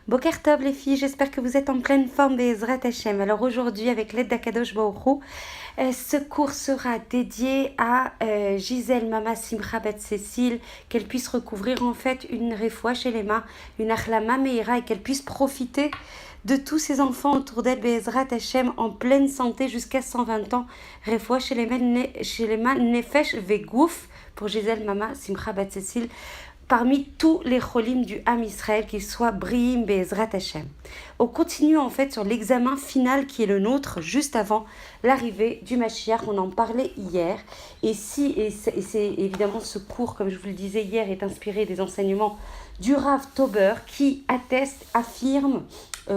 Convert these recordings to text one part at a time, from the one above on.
Boker Tov les filles, j'espère que vous êtes en pleine forme Be'ezrat Hashem. Alors aujourd'hui, avec l'aide d'Akadosh Baruch Hu, ce cours sera dédié à Gisèle Mama Simcha Bat Cécile, qu'elle puisse recouvrir en fait une refoua chez les mains, une achlama meira, et qu'elle puisse profiter de tous ses enfants autour d'elle Be'ezrat Hashem en pleine santé jusqu'à 120 ans. Refoua chez les mains Nefesh Vegouf pour Gisèle Mama Simcha Bat Cécile, parmi tous les cholim du Ham Israël, qu'ils soient briim be'ezrat Hashem. On continue en fait sur l'examen final qui est le nôtre, juste avant l'arrivée du Mashiach. On en parlait hier, et c'est évidemment ce cours, comme je vous le disais hier, est inspiré des enseignements du Rav Tauber, qui atteste, affirme,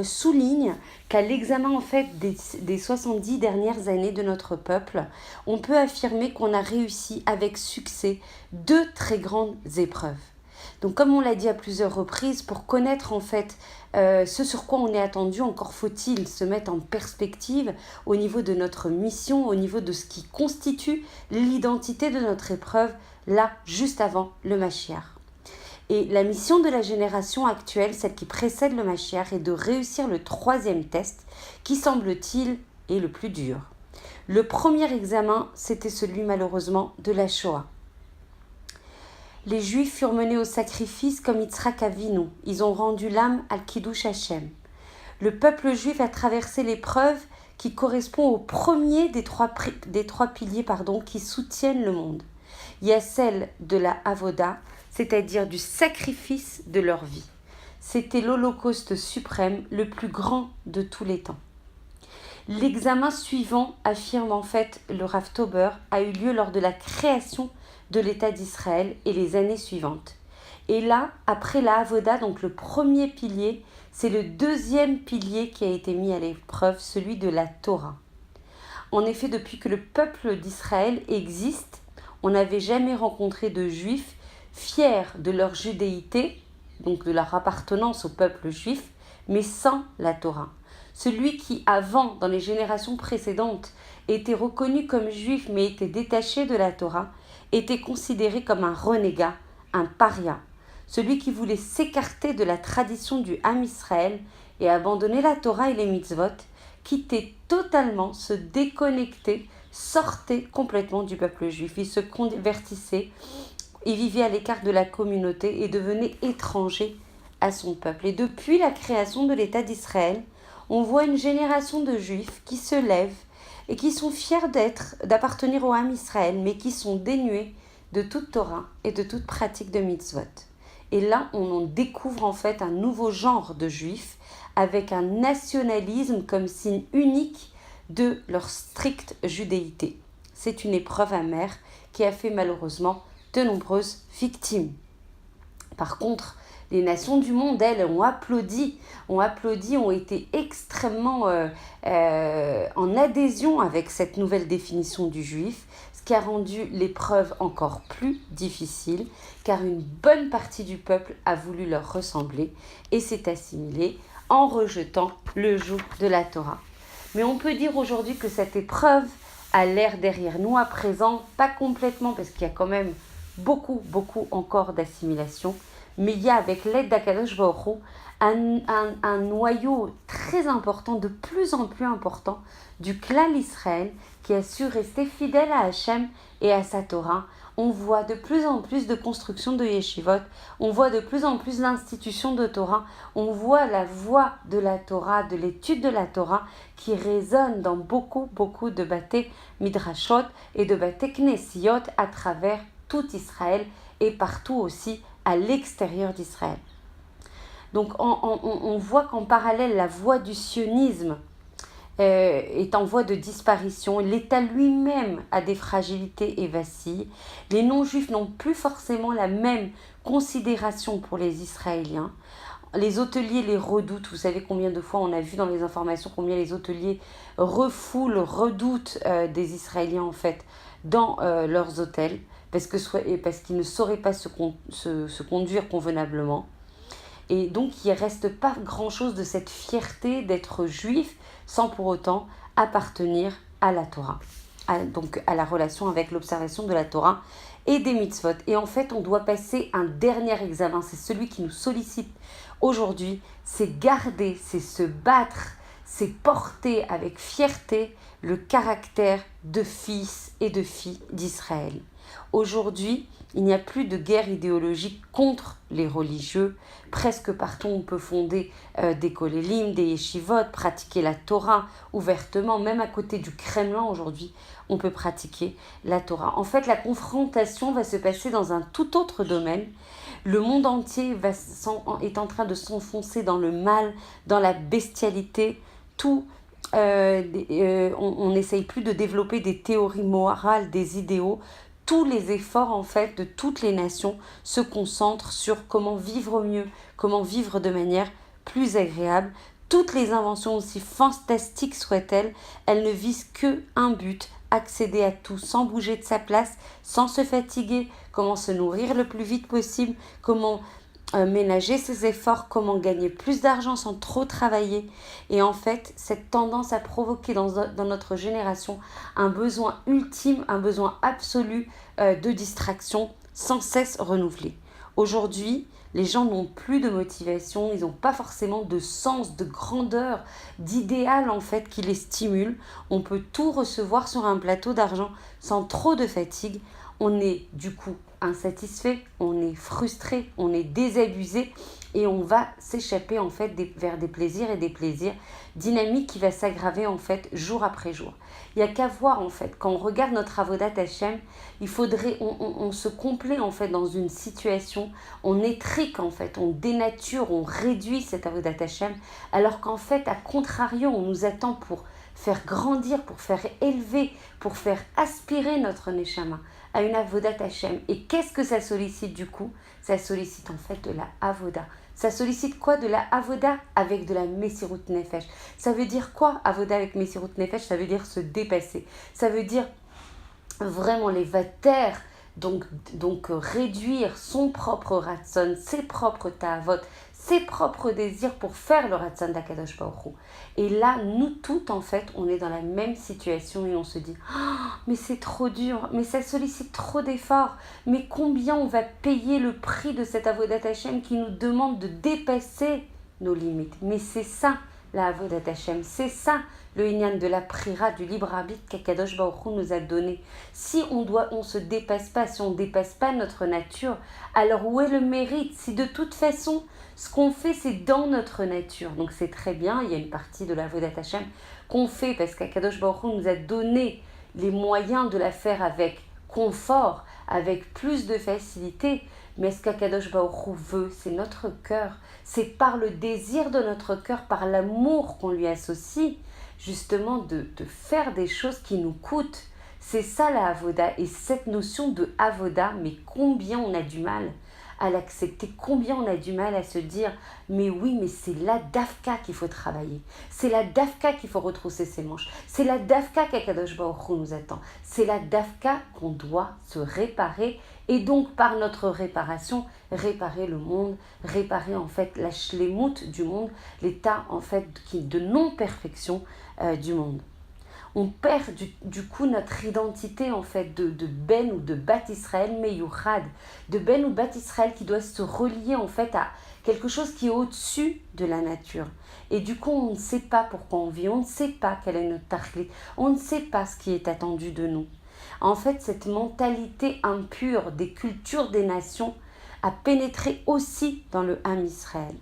souligne qu'à l'examen en fait des 70 dernières années de notre peuple, on peut affirmer qu'on a réussi avec succès 2 très grandes épreuves. Donc comme on l'a dit à plusieurs reprises, pour connaître en fait ce sur quoi on est attendu, encore faut-il se mettre en perspective au niveau de notre mission, au niveau de ce qui constitue l'identité de notre épreuve, là, juste avant le Mashiach. Et la mission de la génération actuelle, celle qui précède le Mashiach, est de réussir le 3e test, qui semble-t-il est le plus dur. Le premier examen, c'était celui malheureusement de la Shoah. Les Juifs furent menés au sacrifice comme Yitzhak Avinu. Ils ont rendu l'âme al Kiddush Hashem. Le peuple juif a traversé l'épreuve qui correspond au premier des trois piliers qui soutiennent le monde. Il y a celle de la Avoda, c'est-à-dire du sacrifice de leur vie. C'était l'Holocauste suprême, le plus grand de tous les temps. L'examen suivant, affirme en fait le Rav Tauber, a eu lieu lors de la création de l'État d'Israël et les années suivantes. Et là, après la Avoda, donc le premier pilier, c'est le 2e pilier qui a été mis à l'épreuve, celui de la Torah. En effet, depuis que le peuple d'Israël existe, on n'avait jamais rencontré de Juifs fiers de leur judéité, donc de leur appartenance au peuple juif, mais sans la Torah. Celui qui, avant, dans les générations précédentes, était reconnu comme juif mais était détaché de la Torah, était considéré comme un renégat, un paria. Celui qui voulait s'écarter de la tradition du Ham Israël et abandonner la Torah et les mitzvot, quittait totalement, se déconnectait, sortait complètement du peuple juif. Il se convertissait, il vivait à l'écart de la communauté et devenait étranger à son peuple. Et depuis la création de l'État d'Israël, on voit une génération de juifs qui se lèvent et qui sont fiers d'appartenir au Ham Israël, mais qui sont dénués de toute Torah et de toute pratique de mitzvot. Et là, on en découvre en fait un nouveau genre de juifs, avec un nationalisme comme signe unique de leur stricte judéité. C'est une épreuve amère qui a fait malheureusement de nombreuses victimes. Par contre, les nations du monde, elles, ont applaudi, ont été extrêmement en adhésion avec cette nouvelle définition du juif, ce qui a rendu l'épreuve encore plus difficile, car une bonne partie du peuple a voulu leur ressembler et s'est assimilée en rejetant le joug de la Torah. Mais on peut dire aujourd'hui que cette épreuve a l'air derrière nous à présent, pas complètement, parce qu'il y a quand même beaucoup encore d'assimilation, mais il y a, avec l'aide d'Akadosh Baruch Hu, un noyau très important, de plus en plus important, du Klal Israël, qui a su rester fidèle à Hachem et à sa Torah. On voit de plus en plus de construction de yeshivot, on voit de plus en plus l'institution de Torah, on voit la voix de la Torah, de l'étude de la Torah, qui résonne dans beaucoup de baté midrashot et de baté knessiyot à travers tout Israël et partout aussi à l'extérieur d'Israël. Donc on voit qu'en parallèle, la voie du sionisme est en voie de disparition. L'État lui-même a des fragilités et vacille. Les non-juifs n'ont plus forcément la même considération pour les Israéliens. Les hôteliers les redoutent. Vous savez combien de fois on a vu dans les informations combien les hôteliers redoutent des Israéliens en fait dans leurs hôtels, parce qu'ils ne sauraient pas se conduire convenablement. Et donc, il ne reste pas grand-chose de cette fierté d'être juif sans pour autant appartenir à la Torah, donc à la relation avec l'observation de la Torah et des mitzvot. Et en fait, on doit passer un dernier examen, c'est celui qui nous sollicite aujourd'hui, c'est garder, c'est se battre, c'est porter avec fierté le caractère de fils et de filles d'Israël. Aujourd'hui, il n'y a plus de guerre idéologique contre les religieux. Presque partout, on peut fonder des kolélim, des yeshivot, pratiquer la Torah ouvertement. Même à côté du Kremlin aujourd'hui, on peut pratiquer la Torah. En fait, la confrontation va se passer dans un tout autre domaine. Le monde entier est en train de s'enfoncer dans le mal, dans la bestialité. On n'essaye plus de développer des théories morales, des idéaux. Tous les efforts en fait de toutes les nations se concentrent sur comment vivre mieux, comment vivre de manière plus agréable. Toutes les inventions, aussi fantastiques soient-elles, elles ne visent qu'un but, accéder à tout sans bouger de sa place, sans se fatiguer, comment se nourrir le plus vite possible, comment ménager ses efforts, comment gagner plus d'argent sans trop travailler. Et en fait, cette tendance a provoqué dans notre génération un besoin ultime, un besoin absolu de distraction sans cesse renouvelé. Aujourd'hui, les gens n'ont plus de motivation, ils n'ont pas forcément de sens, de grandeur, d'idéal en fait qui les stimule. On peut tout recevoir sur un plateau d'argent sans trop de fatigue. On est du coup insatisfait, on est frustré, on est désabusé et on va s'échapper en fait vers des plaisirs et des plaisirs, dynamique qui va s'aggraver en fait jour après jour. Il n'y a qu'à voir en fait, quand on regarde notre Avodat Hashem, on se complaît en fait dans une situation, on étrique en fait, on dénature, on réduit cet Avodat Hashem, alors qu'en fait, à contrario, on nous attend pour faire grandir, pour faire élever, pour faire aspirer notre Neshama à une Avodat Hashem. Et qu'est-ce que ça sollicite du coup? Ça sollicite en fait de la Avoda. Ça sollicite quoi? De la Avoda avec de la Messirut Nefesh. Ça veut dire quoi, Avoda avec Messirut Nefesh? Ça veut dire se dépasser. Ça veut dire vraiment les vater, donc réduire son propre ratson, ses propres ta'avot, ses propres désirs pour faire le ratson d'Akadosh Baruch Hu. Et là, nous toutes, en fait, on est dans la même situation et on se dit oh, mais c'est trop dur, mais ça sollicite trop d'efforts, mais combien on va payer le prix de cet Avodat Hashem qui nous demande de dépasser nos limites. Mais c'est ça, la Avodat Hashem, c'est ça le inyan de la prira, du libre arbitre qu'Akadosh Baruch Hu nous a donné. Si on se dépasse pas, si on dépasse pas notre nature, alors où est le mérite? Si de toute façon, ce qu'on fait, c'est dans notre nature. Donc c'est très bien, il y a une partie de la Avodat Hashem qu'on fait parce qu'Akadosh Baruch Hu nous a donné les moyens de la faire avec confort, avec plus de facilité. Mais ce qu'Akadosh Baruch Hu veut, c'est notre cœur. C'est par le désir de notre cœur, par l'amour qu'on lui associe, justement de faire des choses qui nous coûtent. C'est ça la Avoda. Et cette notion de Avoda, mais combien on a du mal à l'accepter, combien on a du mal à se dire mais oui, mais c'est la dafka qu'il faut travailler, c'est la dafka qu'il faut retrousser ses manches, c'est la dafka qu'Akadosh Baruch Hu nous attend, c'est la dafka qu'on doit se réparer et donc par notre réparation, réparer le monde, réparer en fait la shlemout du monde, l'état en fait de non-perfection du monde. On perd du coup notre identité en fait de Ben ou de Bat Israël Meyurad, de Ben ou Bat Israël qui doit se relier en fait à quelque chose qui est au-dessus de la nature. Et du coup on ne sait pas pourquoi on vit, on ne sait pas quelle est notre tachlit, on ne sait pas ce qui est attendu de nous. En fait cette mentalité impure des cultures des nations a pénétré aussi dans le Ham Israël.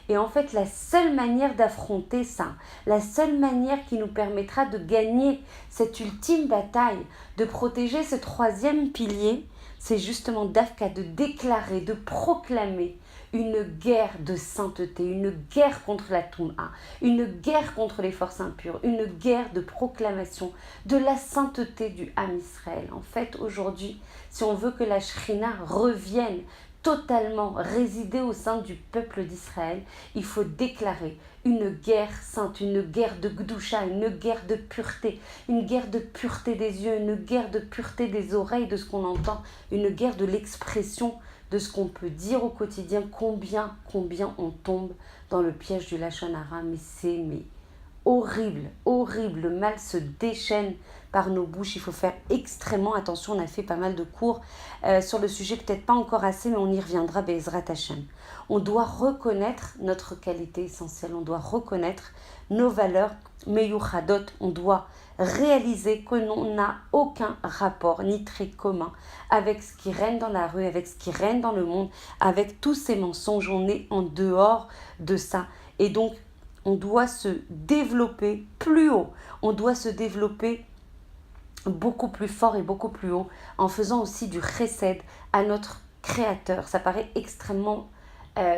Et en fait, la seule manière d'affronter ça, la seule manière qui nous permettra de gagner cette ultime bataille, de protéger ce troisième pilier, c'est justement d'Afka, de déclarer, de proclamer une guerre de sainteté, une guerre contre la Touma, une guerre contre les forces impures, une guerre de proclamation de la sainteté du Ham Israël. En fait, aujourd'hui, si on veut que la Shrina revienne totalement résider au sein du peuple d'Israël, il faut déclarer une guerre sainte, une guerre de Gdusha, une guerre de pureté des yeux, une guerre de pureté des oreilles, de ce qu'on entend, une guerre de l'expression, de ce qu'on peut dire au quotidien, combien on tombe dans le piège du Lachon Hara, mais c'est horrible, horrible. Le mal se déchaîne par nos bouches. Il faut faire extrêmement attention. On a fait pas mal de cours sur le sujet, peut-être pas encore assez, mais on y reviendra, Be'ezrat Hashem. On doit reconnaître notre qualité essentielle. On doit reconnaître nos valeurs meyuchadot. On doit réaliser que l'on n'a aucun rapport ni trait commun avec ce qui règne dans la rue, avec ce qui règne dans le monde, avec tous ces mensonges. On est en dehors de ça. Et donc, on doit se développer plus haut. On doit se développer beaucoup plus fort et beaucoup plus haut en faisant aussi du chesed à notre créateur. Ça paraît extrêmement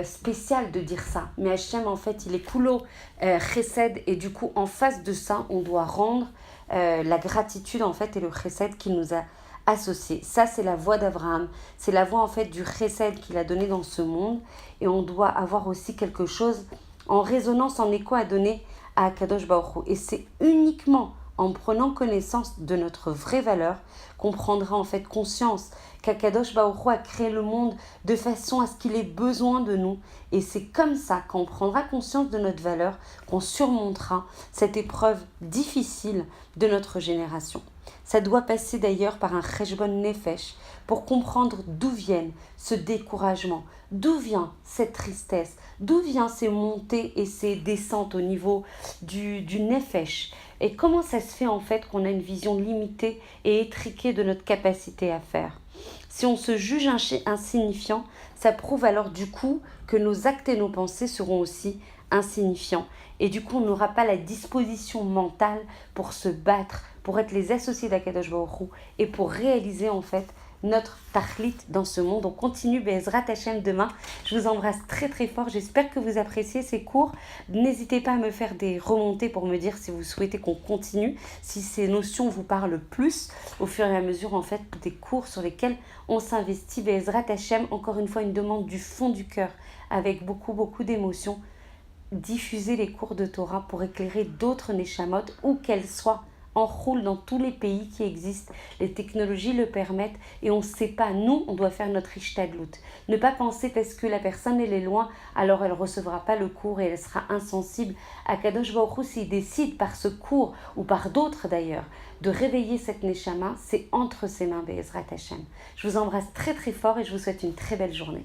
spécial de dire ça, mais Hachem en fait il est coulo chesed, et du coup en face de ça on doit rendre la gratitude en fait et le chesed qu'il nous a associé. Ça c'est la voie d'Abraham, c'est la voie en fait du chesed qu'il a donné dans ce monde, et on doit avoir aussi quelque chose en résonance, en écho à donner à Kadosh Baruch Hu. Et c'est uniquement en prenant connaissance de notre vraie valeur qu'on prendra en fait conscience qu'Akadosh Baruch Hu a créé le monde de façon à ce qu'il ait besoin de nous. Et c'est comme ça, quand on prendra conscience de notre valeur, qu'on surmontera cette épreuve difficile de notre génération. Ça doit passer d'ailleurs par un cheshbon nefesh pour comprendre d'où viennent ce découragement, d'où vient cette tristesse, d'où viennent ces montées et ces descentes au niveau du nefesh. Et comment ça se fait en fait qu'on a une vision limitée et étriquée de notre capacité à faire. Si on se juge insignifiant, ça prouve alors du coup que nos actes et nos pensées seront aussi insignifiants. Et du coup, on n'aura pas la disposition mentale pour se battre, pour être les associés d'Akadosh Baruch Hu et pour réaliser en fait notre tachlit dans ce monde. On continue Be'ezrat Hashem demain. Je vous embrasse très très fort. J'espère que vous appréciez ces cours. N'hésitez pas à me faire des remontées pour me dire si vous souhaitez qu'on continue, si ces notions vous parlent plus au fur et à mesure en fait des cours sur lesquels on s'investit. Be'ezrat Hashem, encore une fois une demande du fond du cœur avec beaucoup d'émotions. Diffuser les cours de Torah pour éclairer d'autres neshamot, où qu'elles soient, en roule dans tous les pays qui existent. Les technologies le permettent et on ne sait pas. Nous, on doit faire notre ishtadlut. Ne pas penser parce que la personne elle est loin, alors elle ne recevra pas le cours et elle sera insensible. Akadosh Baruch Hu, s'il décide par ce cours ou par d'autres d'ailleurs de réveiller cette neshama, c'est entre ses mains Be'ezrat Hashem. Je vous embrasse très très fort et je vous souhaite une très belle journée.